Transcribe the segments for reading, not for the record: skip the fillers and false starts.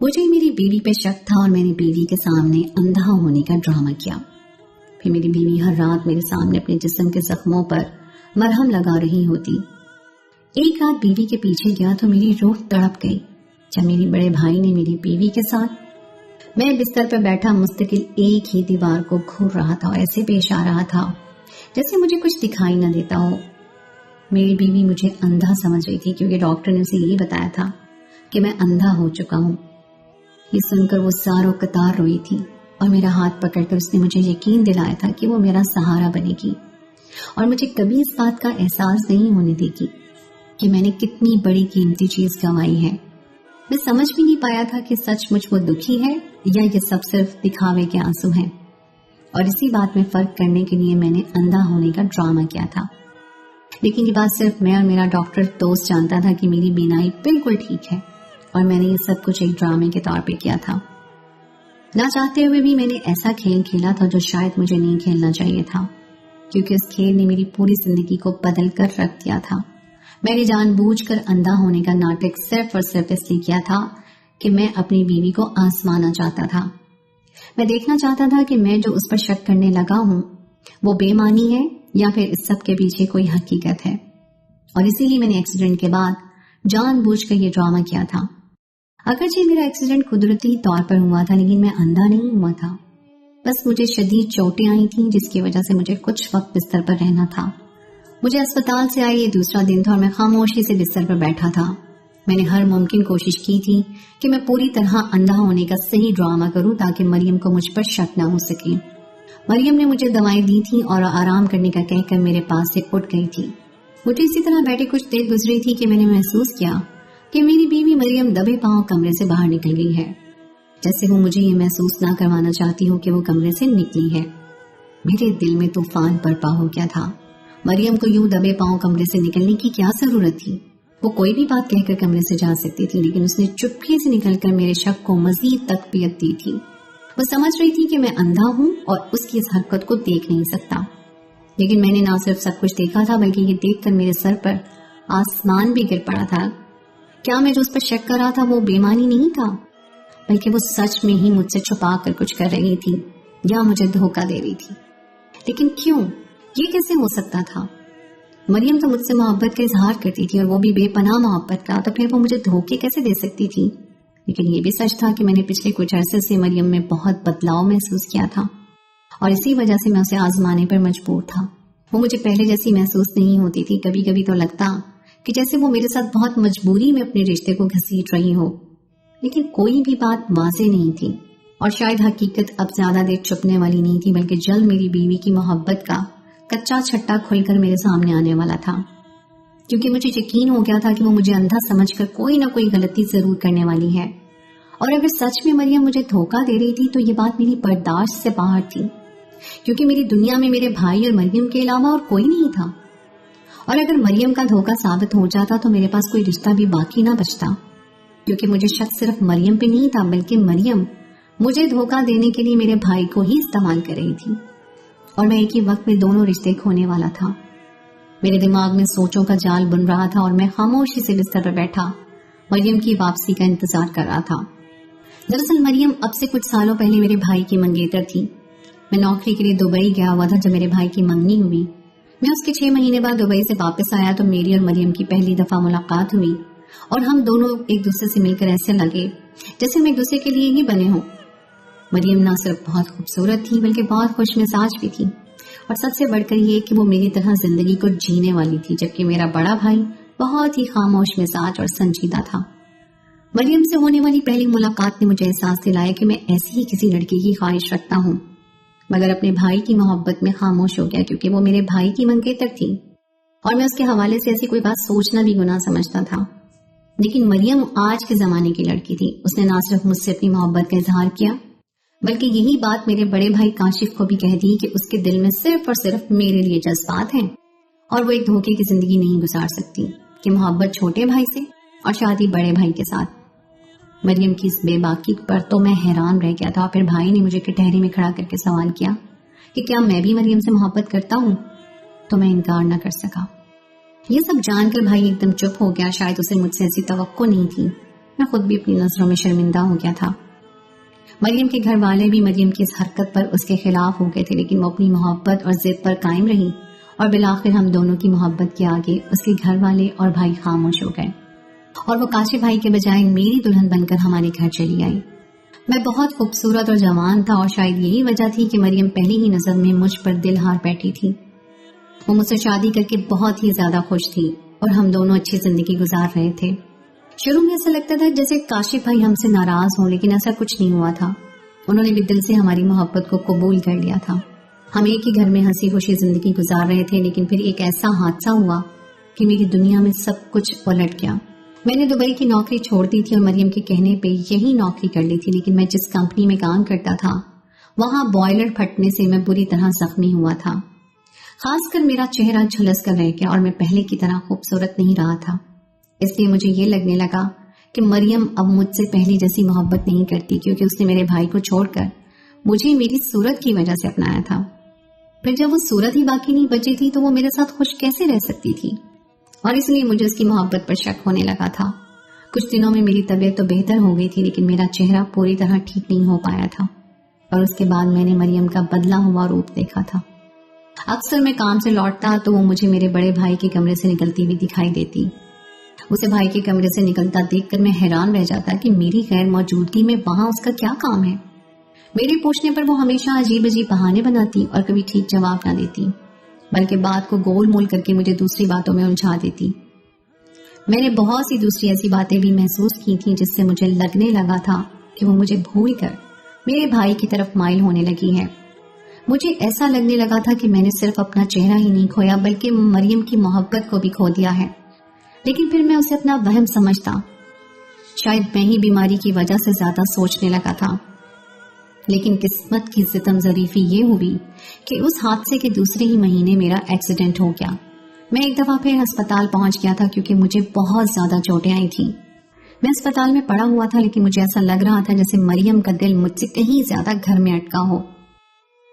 मुझे मेरी बीवी पे शक था और मैंने बीवी के सामने अंधा होने का ड्रामा किया। फिर मेरी बीवी हर रात मेरे सामने अपने जिस्म के जख्मों पर मरहम लगा रही होती। एक रात बीवी के पीछे गया तो मेरी रूह तड़प गई जब मेरे बड़े भाई ने मेरी बीवी के साथ मैं बिस्तर पर बैठा मुस्तकिल एक ही दीवार को घूर रहा था और ऐसे पेश आ रहा था जैसे मुझे कुछ दिखाई न देता हो। मेरी बीवी मुझे अंधा समझ रही थी क्योंकि डॉक्टर ने उसे यही बताया था कि मैं अंधा हो चुका हूँ। ये सुनकर वो सारों कतार रोई थी और मेरा हाथ पकड़कर उसने मुझे यकीन दिलाया था कि वो मेरा सहारा बनेगी और मुझे कभी इस बात का एहसास नहीं होने देगी कि मैंने कितनी बड़ी कीमती चीज गंवाई है। मैं समझ भी नहीं पाया था कि सचमुच वो दुखी है या ये सब सिर्फ दिखावे के आंसू हैं। और इसी बात में फर्क करने के लिए मैंने अंधा होने का ड्रामा किया था। लेकिन ये बात सिर्फ मैं और मेरा डॉक्टर दोस्त जानता था कि मेरी बीनाई बिल्कुल ठीक है और मैंने ये सब कुछ एक ड्रामे के तौर पे किया था। ना चाहते हुए भी मैंने ऐसा खेल खेला था जो शायद मुझे नहीं खेलना चाहिए था, क्योंकि उस खेल ने मेरी पूरी जिंदगी को बदल कर रख दिया था। मैंने जानबूझकर अंधा होने का नाटक सिर्फ और सिर्फ इसलिए किया था कि मैं अपनी बीवी को आजमाना चाहता था। मैं देखना चाहता था कि मैं जो उस पर शक करने लगा हूँ वो बेमानी है या फिर इस सब के पीछे कोई हकीकत है। और इसीलिए मैंने एक्सीडेंट के बाद जानबूझकर ये ड्रामा किया था। अगरचे मेरा एक्सीडेंट कुदरती तौर पर हुआ था, लेकिन मैं अंधा नहीं हुआ था। बस मुझे शदीद चोटें आई थी जिसकी वजह से मुझे कुछ वक्त बिस्तर पर रहना था। मुझे अस्पताल से आए ये दूसरा दिन था और मैं खामोशी से बिस्तर पर बैठा था। मैंने हर मुमकिन कोशिश की थी कि मैं पूरी तरह अंधा होने का सही ड्रामा करूं ताकि मरियम को मुझ पर शक न हो सके। मरियम ने मुझे दवाएं दी थी और आराम करने का कहकर मेरे पास से उठ गई थी। मुझे इसी तरह बैठे कुछ देर गुजरी थी कि मैंने महसूस किया कि मेरी बीवी मरियम दबे पांव कमरे से बाहर निकल गई है, जैसे वो मुझे ये महसूस ना करवाना चाहती हो कि वो कमरे से निकली है। मेरे दिल में तूफान बरपा हो गया था। मरियम को यूं दबे पांव कमरे से निकलने की क्या जरूरत थी? वो कोई भी बात कहकर कमरे से जा सकती थी, लेकिन उसने चुपके से निकलकर मेरे शक को मजीद तकवीत दी थी। वो समझ रही थी कि मैं अंधा हूं और उसकी इस हरकत को देख नहीं सकता। लेकिन मैंने ना सिर्फ सब कुछ देखा था बल्कि ये देखकर मेरे सर पर आसमान भी गिर पड़ा था। क्या मैं जो उस पर शक कर रहा था वो बेमानी नहीं था, बल्कि वो सच में ही मुझसे छुपा कर कुछ कर रही थी या मुझे धोखा दे रही थी। लेकिन क्यों? ये कैसे हो सकता था? मरियम तो मुझसे मोहब्बत का इजहार करती थी और वो भी बेपनाह मोहब्बत का, तो फिर वो मुझे धोखे कैसे दे सकती थी? लेकिन ये भी सच था कि मैंने पिछले कुछ अरसे से मरियम में बहुत बदलाव महसूस किया था और इसी वजह से मैं उसे आजमाने पर मजबूर था। वो मुझे पहले जैसी महसूस नहीं होती थी। कभी कभी तो लगता कि जैसे वो मेरे साथ बहुत मजबूरी में अपने रिश्ते को घसीट रही हो, लेकिन कोई भी बात वाज़ेह नहीं थी और शायद हकीकत अब ज्यादा देर छुपने वाली नहीं थी, बल्कि जल्द मेरी बीवी की मोहब्बत का कच्चा छट्टा खुलकर मेरे सामने आने वाला था। क्योंकि मुझे यकीन हो गया था कि वो मुझे अंधा समझकर कोई ना कोई गलती जरूर करने वाली है, और अगर सच में मरियम मुझे धोखा दे रही थी तो ये बात मेरी बर्दाश्त से बाहर थी, क्योंकि मेरी दुनिया में मेरे भाई और मरियम के अलावा और कोई नहीं था। और अगर मरियम का धोखा साबित हो जाता तो मेरे पास कोई रिश्ता भी बाकी ना बचता, क्योंकि मुझे शक सिर्फ मरियम पे नहीं था बल्कि मरियम मुझे धोखा देने के लिए मेरे भाई को ही इस्तेमाल कर रही थी और मैं एक ही वक्त में दोनों रिश्ते खोने वाला था। मेरे दिमाग में सोचों का जाल बुन रहा था और मैं खामोशी से बिस्तर पर बैठा मरियम की वापसी का इंतजार कर रहा था। दरअसल मरियम अब से कुछ सालों पहले मेरे भाई की मंगेतर थी। मैं नौकरी के लिए दुबई गया हुआ था जब मेरे भाई की मंगनी हुई। मैं उसके 6 महीने बाद दुबई से वापस आया तो मेरी और मरियम की पहली दफा मुलाकात हुई और हम दोनों एक दूसरे से मिलकर ऐसे लगे जैसे हम एक दूसरे के लिए ही बने हों। मरियम ना सिर्फ बहुत खूबसूरत थी बल्कि बहुत खुश मिजाज भी थी, और सबसे बढ़कर ये कि वो मेरी तरह जिंदगी को जीने वाली थी, जबकि मेरा बड़ा भाई बहुत ही खामोश मिजाज और संजीदा था। मरियम से होने वाली पहली मुलाकात ने मुझे एहसास दिलाया कि मैं ऐसी ही किसी लड़की की ख्वाहिश रखता हूँ, मगर अपने भाई की मोहब्बत में खामोश हो गया क्योंकि वो मेरे भाई की मंगेतर थी और मैं उसके हवाले से ऐसी कोई बात सोचना भी गुनाह समझता था। लेकिन मरियम आज के जमाने की लड़की थी। उसने ना सिर्फ मुझसे अपनी मोहब्बत का इजहार किया बल्कि यही बात मेरे बड़े भाई काशिफ को भी कह दी कि उसके दिल में सिर्फ और सिर्फ मेरे लिए जज्बात हैं और वो एक धोखे की जिंदगी नहीं गुजार सकती कि मोहब्बत छोटे भाई से और शादी बड़े भाई के साथ। मरियम की इस बेबाकी पर तो मैं हैरान रह गया था। फिर भाई ने मुझे कटहरे में खड़ा करके सवाल किया कि क्या मैं भी मरियम से मोहब्बत करता हूँ, तो मैं इनकार न कर सका। ये सब जानकर भाई एकदम चुप हो गया। शायद उसे मुझसे ऐसी तवक्को नहीं थी। मैं खुद भी अपनी नजरों में शर्मिंदा हो गया था। मरियम के घर वाले भी मरियम की इस हरकत पर उसके खिलाफ हो गए थे, लेकिन वो अपनी मोहब्बत और जिद पर कायम रही और बिलाखिर हम दोनों की मोहब्बत के आगे उसके घर वाले और भाई खामोश हो गए और वो काशिफ भाई के बजाय मेरी दुल्हन बनकर हमारे घर चली आई। मैं बहुत खूबसूरत और जवान था और शायद यही वजह थी कि मरियम पहली ही नजर में मुझ पर दिल हार बैठी थी। वो मुझसे शादी करके बहुत ही ज्यादा खुश थी और हम दोनों अच्छी जिंदगी गुजार रहे थे। शुरू में ऐसा लगता था जैसे काशिफ भाई हमसे नाराज हो, लेकिन ऐसा कुछ नहीं हुआ था। उन्होंने भी दिल से हमारी मोहब्बत को कबूल कर लिया था। हम एक ही घर में हंसी खुशी जिंदगी गुजार रहे थे, लेकिन फिर एक ऐसा हादसा हुआ कि मेरी दुनिया में सब कुछ उलट गया। मैंने दुबई की नौकरी छोड़ दी थी और मरियम के कहने पे यही नौकरी कर ली थी, लेकिन मैं जिस कंपनी में काम करता था वहां बॉयलर फटने से मैं बुरी तरह जख्मी हुआ था। खासकर मेरा चेहरा झुलस कर रह गया और मैं पहले की तरह खूबसूरत नहीं रहा था। इसलिए मुझे ये लगने लगा कि मरियम अब मुझसे पहली जैसी मोहब्बत नहीं करती, क्योंकि उसने मेरे भाई को छोड़कर मुझे मेरी सूरत की वजह से अपनाया था। फिर जब वो सूरत ही बाकी नहीं बची थी तो वो मेरे साथ खुश कैसे रह सकती थी, और इसलिए मुझे उसकी मोहब्बत पर शक होने लगा था। कुछ दिनों में मेरी तबीयत तो बेहतर हो गई थी, लेकिन मेरा चेहरा पूरी तरह ठीक नहीं हो पाया था और उसके बाद मैंने मरियम का बदला हुआ रूप देखा था। अक्सर मैं काम से लौटता तो वो मुझे मेरे बड़े भाई के कमरे से निकलती हुई दिखाई देती। उसे भाई के कमरे से निकलता देखकर मैं हैरान रह जाता कि मेरी गैर मौजूदगी में वहां उसका क्या काम है। मेरे पूछने पर वो हमेशा अजीब अजीब बहाने बनाती और कभी ठीक जवाब ना देती, बल्कि बात को गोल मोल करके मुझे दूसरी बातों में उलझा देती। मैंने बहुत सी दूसरी ऐसी बातें भी महसूस की थी जिससे मुझे लगने लगा था कि वो मुझे भूल कर मेरे भाई की तरफ माइल होने लगी है। मुझे ऐसा लगने लगा था कि मैंने सिर्फ अपना चेहरा ही नहीं खोया बल्कि मरियम की मोहब्बत को भी खो दिया है। लेकिन फिर मैं उसे अपना वहम समझता। शायद मैं ही बीमारी की वजह से ज्यादा सोचने लगा था। लेकिन किस्मत की सितम ज़रीफी ये हुई कि उस हादसे के दूसरे ही महीने मेरा एक्सीडेंट हो गया। मैं एक दफा फिर अस्पताल पहुंच गया था क्योंकि मुझे बहुत ज्यादा चोटें आई थी। मैं अस्पताल में पड़ा हुआ था, लेकिन मुझे ऐसा लग रहा था जैसे मरियम का दिल मुझसे कहीं ज्यादा घर में अटका हो।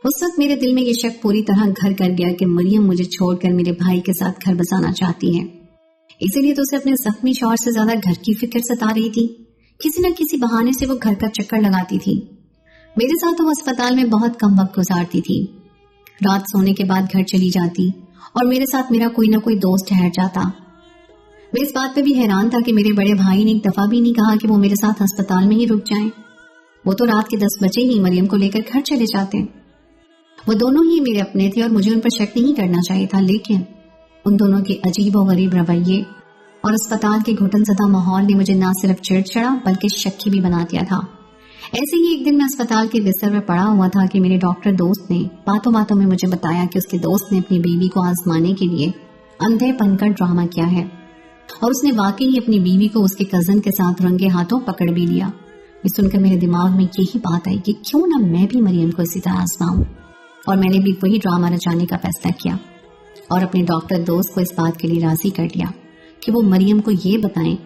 उस वक्त मेरे दिल में ये शक पूरी तरह घर कर गया कि मरियम मुझे छोड़कर मेरे भाई के साथ घर बसाना चाहती है। इसीलिए तो उसे अपने जख्मी शौहर से ज्यादा घर की फिक्र सता रही थी। किसी न किसी बहाने से वो घर का चक्कर लगाती थी। मेरे साथ वो अस्पताल में बहुत कम वक्त गुजारती थी। रात सोने के बाद घर चली जाती और मेरे साथ मेरा कोई ना कोई दोस्त ठहर जाता। मैं इस बात पे भी हैरान था कि मेरे बड़े भाई ने एक दफा भी नहीं कहा कि वो मेरे साथ अस्पताल में ही रुक जाएं। वो तो रात के 10 बजे ही मरियम को लेकर घर चले जाते। वो दोनों ही मेरे अपने थे और मुझे उन पर शक नहीं करना चाहिए था, लेकिन उन दोनों के अजीब और गरीब रवैये और अस्पताल के घुटनज़दा माहौल ने मुझे न सिर्फ चिड़चिड़ा बल्कि शक्की भी बना दिया था। ऐसे ही एक दिन मैं अस्पताल के बिस्तर पर पड़ा हुआ था कि मेरे डॉक्टर दोस्त ने बातों बातों में मुझे बताया कि उसके दोस्त ने अपनी बीवी को आजमाने के लिए अंधेपन का ड्रामा किया है और उसने वाकई ही अपनी बीवी को उसके कजन के साथ रंगे हाथों पकड़ भी लिया। ये सुनकर मेरे दिमाग में यही बात आई कि क्यों ना मैं भी मरियम को इसी तरह आजमाऊं, और मैंने भी वही ड्रामा रचाने का फैसला किया और अपने डॉक्टर दोस्त को इस बात के लिए राजी कर लिया कि वो मरियम को ये बताएं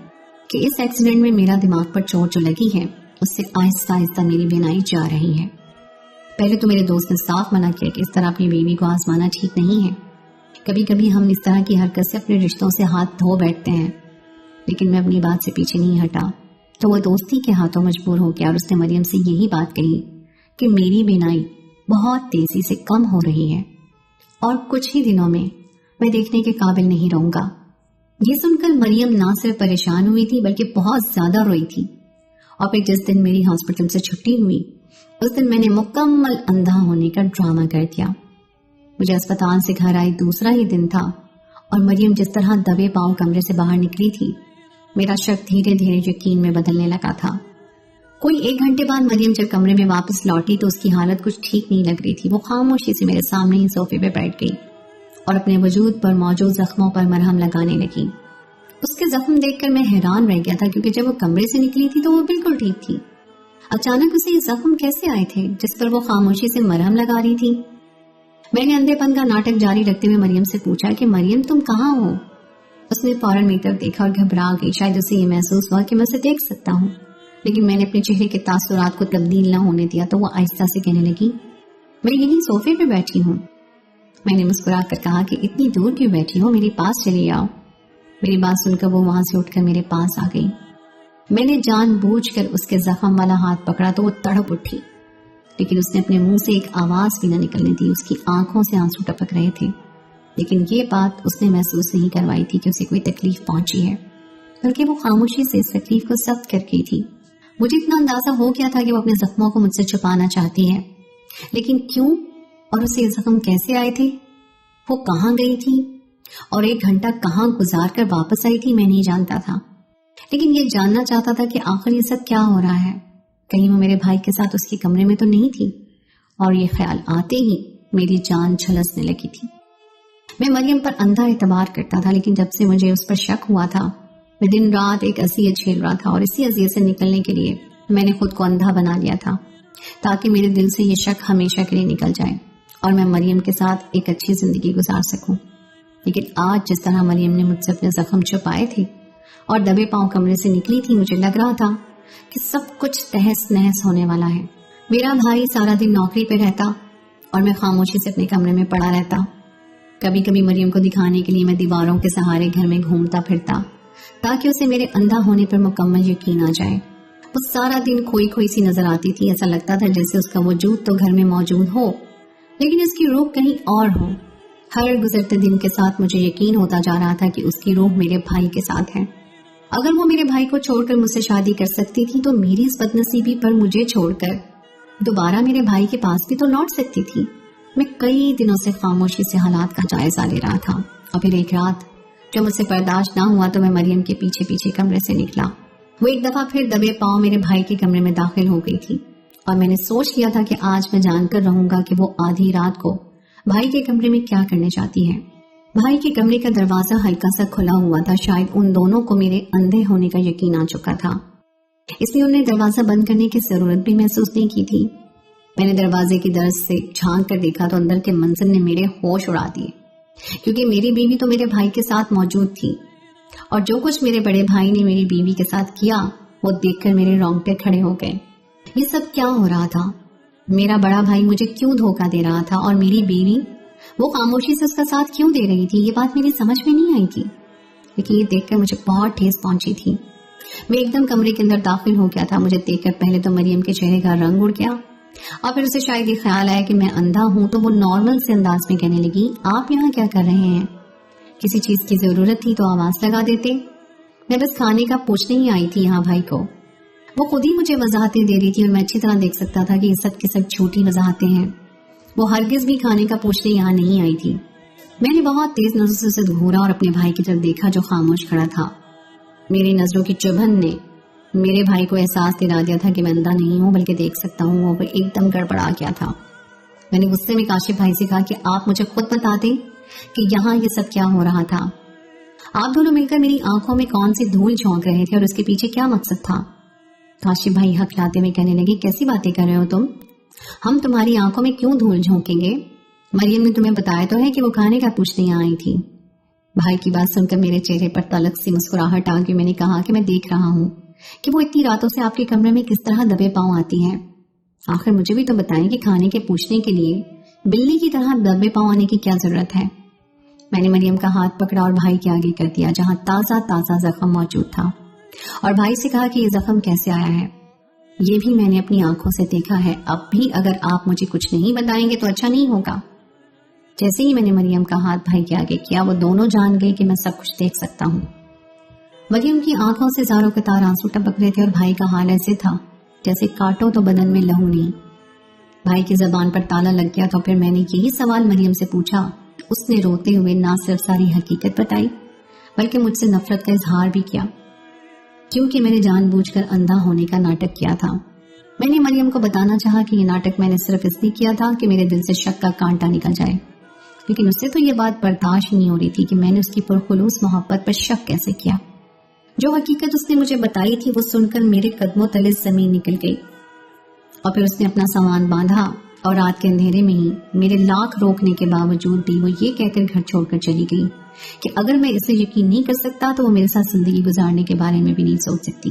कि इस एक्सीडेंट में मेरा दिमाग पर चोट जो लगी है उससे आहिस्ता आहिस्ता मेरी बीनाई जा रही है। पहले तो मेरे दोस्त ने साफ मना किया कि इस तरह अपनी बीवी को आजमाना ठीक नहीं है। कभी कभी हम इस तरह की हरकत से अपने रिश्तों से हाथ धो बैठते हैं, लेकिन मैं अपनी बात से पीछे नहीं हटा। तो वह दोस्ती के हाथों मजबूर हो गया और उसने मरियम से यही बात कही कि मेरी बीनाई बहुत तेजी से कम हो रही है और कुछ ही दिनों में मैं देखने के काबिल नहीं रहूंगा। ये सुनकर मरियम ना सिर्फ परेशान हुई थी बल्कि बहुत ज्यादा रोई थी। और फिर जिस दिन मेरी हॉस्पिटल से छुट्टी हुई उस दिन मैंने मुकम्मल अंधा होने का ड्रामा कर दिया। मुझे अस्पताल से घर आई दूसरा ही दिन था और मरियम जिस तरह दबे पांव कमरे से बाहर निकली थी, मेरा शक धीरे धीरे यकीन में बदलने लगा था। कोई 1 घंटे बाद मरियम जब कमरे में वापस लौटी तो उसकी हालत कुछ ठीक नहीं लग रही थी। वो खामोशी से मेरे सामने ही सोफे पे बैठ गई और अपने वजूद पर मौजूद जख्मों पर मरहम लगाने लगी। उसके जख्म देखकर मैं हैरान रह गया था क्योंकि जब वो कमरे से निकली थी तो वो बिल्कुल ठीक थी। अचानक उसे ये जख्म कैसे आए थे जिस पर वो खामोशी से मरहम लगा रही थी? मैंने अंधेपन का नाटक जारी रखते हुए मरियम से पूछा कि मरियम तुम कहाँ हो? उसने फौरन मेरी तरफ देखा और घबरा गई। शायद उसे ये महसूस हुआ कि मैं उसे देख सकता हूँ, लेकिन मैंने अपने चेहरे के तासुरात को तब्दील न होने दिया तो वो आहिस्ता से कहने लगी, मैं यहीं सोफे पे बैठी हूँ। मैंने मुस्कुरा कर कहा कि इतनी दूर क्यों बैठी हो, मेरे पास चली आओ। मेरी बात सुनकर वो वहां से उठकर मेरे पास आ गई। میں نے جان بوجھ کر اس کے زخم والا ہاتھ پکڑا تو وہ تڑپ اٹھی، لیکن اس نے اپنے منہ سے ایک آواز بھی نہ نکلنے دی۔ اس کی آنکھوں سے آنسو ٹپک رہے تھے، لیکن یہ بات اس نے محسوس نہیں کروائی تھی کہ اسے کوئی تکلیف پہنچی ہے، بلکہ وہ خاموشی سے اس تکلیف کو ضبط کر گئی تھی۔ مجھے اتنا اندازہ ہو گیا تھا کہ وہ اپنے زخموں کو مجھ سے چھپانا چاہتی ہے، لیکن کیوں اور اسے زخم کیسے آئے تھے، وہ کہاں گئی تھی اور 1 گھنٹہ کہاں گزار کر واپس آئی تھی، میں نہیں جانتا تھا۔ لیکن یہ جاننا چاہتا تھا کہ آخر یہ سب کیا ہو رہا ہے، کہیں وہ میرے بھائی کے ساتھ اس کے کمرے میں تو نہیں تھی، اور یہ خیال آتے ہی میری جان جھلسنے لگی تھی۔ میں مریم پر اندھا اعتبار کرتا تھا، لیکن جب سے مجھے اس پر شک ہوا تھا میں دن رات ایک اذیت جھیل رہا تھا، اور اسی اذیت سے نکلنے کے لیے میں نے خود کو اندھا بنا لیا تھا تاکہ میرے دل سے یہ شک ہمیشہ کے لیے نکل جائے اور میں مریم کے ساتھ ایک اچھی زندگی گزار سکوں۔ لیکن آج جس طرح مریم نے مجھ سے اپنے زخم چھپائے تھے اور دبے پاؤں کمرے سے نکلی تھی، مجھے لگ رہا تھا کہ سب کچھ تہس نہس ہونے والا ہے۔ میرا بھائی سارا دن نوکری پہ رہتا اور میں خاموشی سے اپنے کمرے میں پڑا رہتا۔ کبھی کبھی مریم کو دکھانے کے لیے میں دیواروں کے سہارے گھر میں گھومتا پھرتا تاکہ اسے میرے اندھا ہونے پر مکمل یقین آ جائے۔ وہ سارا دن کھوئی کھوئی سی نظر آتی تھی، ایسا لگتا تھا جیسے اس کا وجود تو گھر میں موجود ہو لیکن اس کی روح کہیں اور ہو۔ ہر گزرتے دن کے ساتھ مجھے یقین ہوتا جا رہا تھا کہ اس کی روح میرے بھائی کے ساتھ ہے۔ اگر وہ میرے بھائی کو چھوڑ کر مجھ سے شادی کر سکتی تھی تو میری اس بدنصیبی پر مجھے چھوڑ کر دوبارہ میرے بھائی کے پاس بھی تو لوٹ سکتی تھی۔ میں کئی دنوں سے خاموشی سے حالات کا جائزہ لے رہا تھا، اور پھر ایک رات جب مجھ سے برداشت نہ ہوا تو میں مریم کے پیچھے پیچھے کمرے سے نکلا۔ وہ ایک دفعہ پھر دبے پاؤں میرے بھائی کے کمرے میں داخل ہو گئی تھی، اور میں نے سوچ لیا تھا کہ آج میں جان کر رہوں گا کہ وہ آدھی رات کو بھائی کے کمرے میں کیا کرنے چاہتی ہے۔ بھائی کے کمرے کا دروازہ ہلکا سا کھلا ہوا تھا، شاید ان دونوں کو میرے اندھے ہونے کا یقین آ چکا تھا، اس لیے انہیں دروازہ بند کرنے کی ضرورت بھی محسوس نہیں کی تھی۔ میں نے دروازے کی درز سے جھانک کر دیکھا تو اندر کے منظر نے میرے ہوش اڑا دیے، کیونکہ میری بیوی تو میرے بھائی کے ساتھ موجود تھی، اور جو کچھ میرے بڑے بھائی نے میری بیوی کے ساتھ کیا وہ دیکھ کر میرے رونگٹے کھڑے ہو گئے۔ یہ سب کیا ہو رہا تھا؟ میرا بڑا بھائی مجھے کیوں دھوکہ دے رہا تھا، اور میری بیوی وہ خاموشی سے اس کا ساتھ کیوں دے رہی تھی؟ یہ بات میری سمجھ میں نہیں آئی تھی، لیکن یہ دیکھ کر مجھے بہت ٹھیس پہنچی تھی۔ میں ایک دم کمرے کے اندر داخل ہو گیا تھا۔ مجھے دیکھ کر پہلے تو مریم کے چہرے کا رنگ اڑ گیا، اور پھر اسے شاید یہ خیال آیا کہ میں اندھا ہوں، تو وہ نارمل سے انداز میں کہنے لگی، آپ یہاں کیا کر رہے ہیں؟ کسی چیز کی ضرورت تھی تو آواز لگا دیتے، میں بس کھانے کا پوچھنے ہی آئی تھی یہاں بھائی کو۔ وہ خود ہی مجھے وضاحتیں دے رہی تھی، اور میں اچھی طرح دیکھ سکتا تھا کہ یہ سب کی سب جھوٹی وضاحتیں ہیں۔ وہ ہرگز بھی کھانے کا پوچھنے یہاں نہیں آئی تھی۔ میں نے بہت تیز نظروں سے اسے گھورا اور اپنے بھائی کی طرف دیکھا جو خاموش کھڑا تھا۔ میری نظروں کی چبھن نے میرے بھائی کو احساس دلا دیا تھا کہ میں اندھا نہیں ہوں بلکہ دیکھ سکتا ہوں۔ وہ ایک دم گڑبڑا گیا تھا۔ میں نے غصے میں کاشف بھائی سے کہا کہ آپ مجھے خود بتا دیں کہ یہاں یہ سب کیا ہو رہا تھا۔ آپ دونوں مل کر میری آنکھوں میں کون سی دھول جھونک رہے تھے اور اس کے پیچھے کیا مقصد تھا؟ کاشف بھائی ہکلاتے ہوئے کہنے لگے، کیسی باتیں کر رہے ہو تم؟ ہم تمہاری آنکھوں میں کیوں دھول جھونکیں گے؟ مریم نے تمہیں بتایا تو ہے کہ وہ کھانے کا پوچھنے یہاں آئی تھی۔ بھائی کی بات سن کر میرے چہرے پر تلخ سی مسکراہٹ آ گئی۔ میں نے کہا کہ میں دیکھ رہا ہوں کہ وہ اتنی راتوں سے آپ کے کمرے میں کس طرح دبے پاؤں آتی ہے۔ آخر مجھے بھی تو بتائیں کہ کھانے کے پوچھنے کے لیے بلی کی طرح دبے پاؤں آنے کی کیا ضرورت ہے؟ میں نے مریم کا ہاتھ پکڑا اور بھائی کے آگے کر دیا جہاں تازہ زخم موجود تھا، اور بھائی سے کہا کہ یہ زخم کیسے آیا ہے؟ یہ بھی میں نے اپنی آنکھوں سے دیکھا ہے، اب بھی اگر آپ مجھے کچھ نہیں بتائیں گے تو اچھا نہیں ہوگا۔ جیسے ہی میں نے مریم کا ہاتھ بھائی کے آگے کیا وہ دونوں جان گئے کہ میں سب کچھ دیکھ سکتا ہوں۔ مریم کی آنکھوں سے زاروں کے تار آنسو ٹپک رہے تھے، اور بھائی کا حال ایسے تھا جیسے کاٹو تو بدن میں لہو نہیں۔ بھائی کی زبان پر تالا لگ گیا تو پھر میں نے یہی سوال مریم سے پوچھا۔ اس نے روتے ہوئے نہ صرف ساری حقیقت بتائی بلکہ مجھ سے نفرت کا اظہار بھی کیا، کیونکہ میں نے جان بوجھ کر اندھا ہونے کا ناٹک کیا تھا۔ میں نے مریم کو بتانا چاہا کہ یہ ناٹک میں نے صرف اس لیے کیا تھا کہ میرے دل سے شک کا کانٹا نکل جائے، لیکن اس سے تو یہ بات برداشت نہیں ہو رہی تھی کہ میں نے اس کی پرخلوص محبت پر شک کیسے کیا۔ جو حقیقت اس نے مجھے بتائی تھی وہ سن کر میرے قدموں تلے زمین نکل گئی، اور پھر اس نے اپنا سامان باندھا اور رات کے اندھیرے میں ہی میرے لاکھ روکنے کے باوجود بھی وہ یہ کہہ کر گھر چھوڑ کر چلی گئی کہ اگر میں اسے یقین نہیں کر سکتا تو وہ میرے ساتھ زندگی گزارنے کے بارے میں بھی نہیں سوچ سکتی۔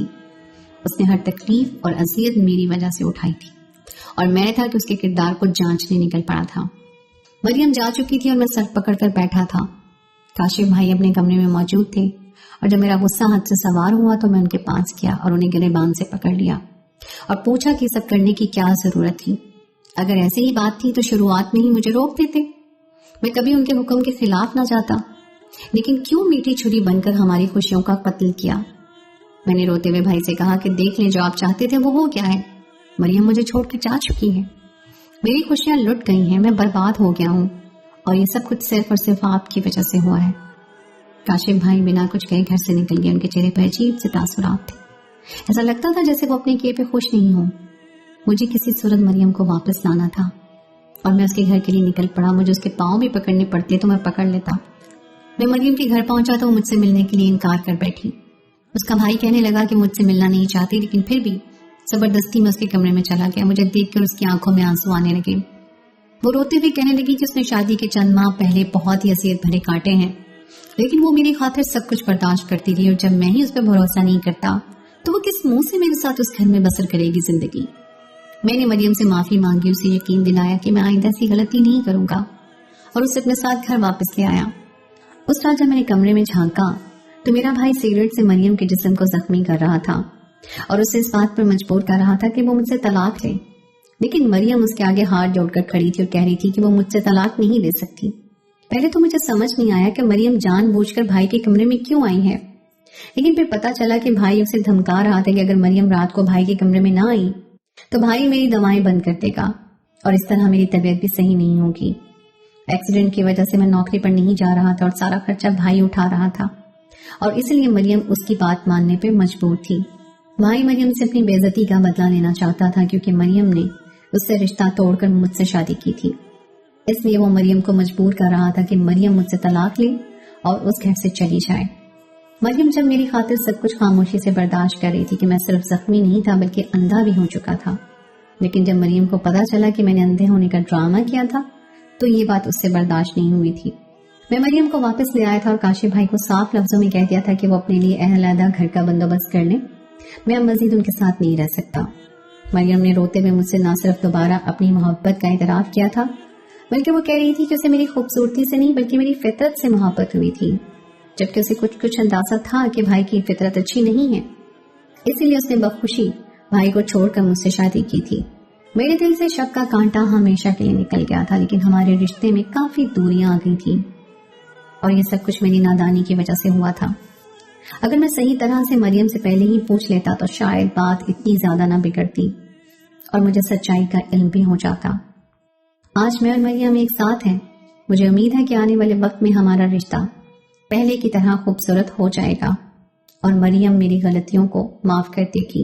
اس نے ہر تکلیف اور اذیت میری وجہ سے اٹھائی تھی، اور میں تھا کہ اس کے کردار کو جانچنے نکل پڑا تھا۔ مریم جا چکی تھی اور میں سر پکڑ کر بیٹھا تھا۔ کاشف بھائی اپنے کمرے میں موجود تھے اور جب میرا غصہ حد سے سوار ہوا تو میں ان کے پاس گیا اور انہیں گریبان سے پکڑ لیا اور پوچھا کہ سب کرنے کی کیا ضرورت تھی. اگر ایسی ہی بات تھی تو شروعات میں ہی مجھے روک دیتے. میں کبھی ان کے حکم کے خلاف نہ جاتا، لیکن کیوں میٹھی چھری بن کر ہماری خوشیوں کا قتل کیا؟ میں نے روتے ہوئے بھائی سے کہا کہ دیکھ لیں جو آپ چاہتے تھے وہ ہو کیا ہے. مریم مجھے چھوڑ کے جا چکی ہے، میری خوشیاں لٹ گئی ہیں، میں برباد ہو گیا ہوں اور یہ سب کچھ صرف اور صرف آپ کی وجہ سے ہوا ہے. کاشف بھائی بنا کچھ کہے گھر سے نکل گئے. ان کے چہرے پر عجیب سے تاثرات تھے. ایسا لگتا تھا جیسے وہ اپنے کیے پہ خوش نہیں ہوں. مجھے کسی صورت مریم کو واپس لانا تھا اور میں اس کے گھر کے لیے نکل پڑا. مجھے اس کے پاؤں بھی پکڑنے پڑتے تو میں پکڑ لیتا. میں مریم کے گھر پہنچا تو وہ مجھ سے ملنے کے لیے انکار کر بیٹھی. اس کا بھائی کہنے لگا کہ مجھ سے ملنا نہیں چاہتی، لیکن پھر بھی زبردستی میں اس کے کمرے میں چلا گیا. مجھے دیکھ کر اس کی آنکھوں میں آنسو آنے لگے. وہ روتے ہوئے کہنے لگی کہ اس نے شادی کے چند ماہ پہلے بہت ہی اذیت بھرے کاٹے ہیں، لیکن وہ میری خاطر سب کچھ برداشت کرتی رہی، اور جب میں ہی اس پہ بھروسہ نہیں کرتا تو وہ کس منہ سے میرے ساتھ اس گھر میں بسر کرے گی زندگی. میں نے مریم سے معافی مانگی، اسے یقین دلایا کہ میں آئندہ ایسی غلطی نہیں کروں گا، اور اسے اپنے ساتھ گھر واپس لے آیا. اس رات جب میں نے کمرے میں جھانکا تو میرا بھائی سگریٹ سے مریم کے جسم کو زخمی کر رہا تھا اور اسے اس بات پر مجبور کر رہا تھا کہ وہ مجھ سے طلاق لے. لیکن مریم اس کے آگے ہاتھ جوڑ کر کھڑی تھی اور کہہ رہی تھی کہ وہ مجھ سے طلاق نہیں لے سکتی. پہلے تو مجھے سمجھ نہیں آیا کہ مریم جان بوجھ کر بھائی کے کمرے میں کیوں آئی ہے، لیکن پھر پتا چلا کہ بھائی اسے دھمکا رہا تھا کہ اگر مریم رات کو بھائی کے کمرے میں نہ آئی تو بھائی میری دوائیں بند کر دے گا اور اس طرح میری طبیعت بھی صحیح نہیں ہوگی. ایکسیڈنٹ کی وجہ سے میں نوکری پر نہیں جا رہا تھا اور سارا خرچہ بھائی اٹھا رہا تھا، اور اس لیے مریم اس کی بات ماننے پہ مجبور تھی. بھائی مریم سے اپنی بے عزتی کا بدلہ لینا چاہتا تھا کیونکہ مریم نے اس سے رشتہ توڑ کر مجھ سے شادی کی تھی. اس لیے وہ مریم کو مجبور کر رہا تھا کہ مریم مجھ سے طلاق لے اور اس گھر سے چلی جائے. مریم جب میری خاطر سب کچھ خاموشی سے برداشت کر رہی تھی کہ میں صرف زخمی نہیں تھا بلکہ اندھا بھی ہو چکا تھا، لیکن جب مریم کو پتا چلا کہ میں نے اندھے ہونے کا ڈرامہ کیا تھا تو یہ بات اس سے برداشت نہیں ہوئی تھی. میں مریم کو واپس لے آیا تھا اور کاشف بھائی کو صاف لفظوں میں کہہ دیا تھا کہ وہ اپنے لیے علیحدہ گھر کا بندوبست کر لیں. میں اب مزید ان کے ساتھ نہیں رہ سکتا. مریم نے روتے ہوئے مجھ سے نہ صرف دوبارہ اپنی محبت کا اعتراف کیا تھا بلکہ وہ کہہ رہی تھی کہ اسے میری خوبصورتی سے نہیں بلکہ میری فطرت سے محبت ہوئی تھی، جبکہ اسے کچھ اندازہ تھا کہ بھائی کی فطرت اچھی نہیں ہے. اسی لیے اس نے بخوشی بھائی کو چھوڑ کر مجھ سے شادی کی تھی. میرے دل سے شک کا کانٹا ہمیشہ کے لیے نکل گیا تھا، لیکن ہمارے رشتے میں کافی دوریاں آ گئی تھی اور یہ سب کچھ میری نادانی کی وجہ سے ہوا تھا. اگر میں صحیح طرح سے مریم سے پہلے ہی پوچھ لیتا تو شاید بات اتنی زیادہ نہ بگڑتی اور مجھے سچائی کا علم بھی ہو جاتا. آج میں اور مریم ایک ساتھ ہیں. مجھے امید ہے کہ آنے والے وقت میں ہمارا رشتہ پہلے کی طرح خوبصورت ہو جائے گا اور مریم میری غلطیوں کو معاف کر دے گی.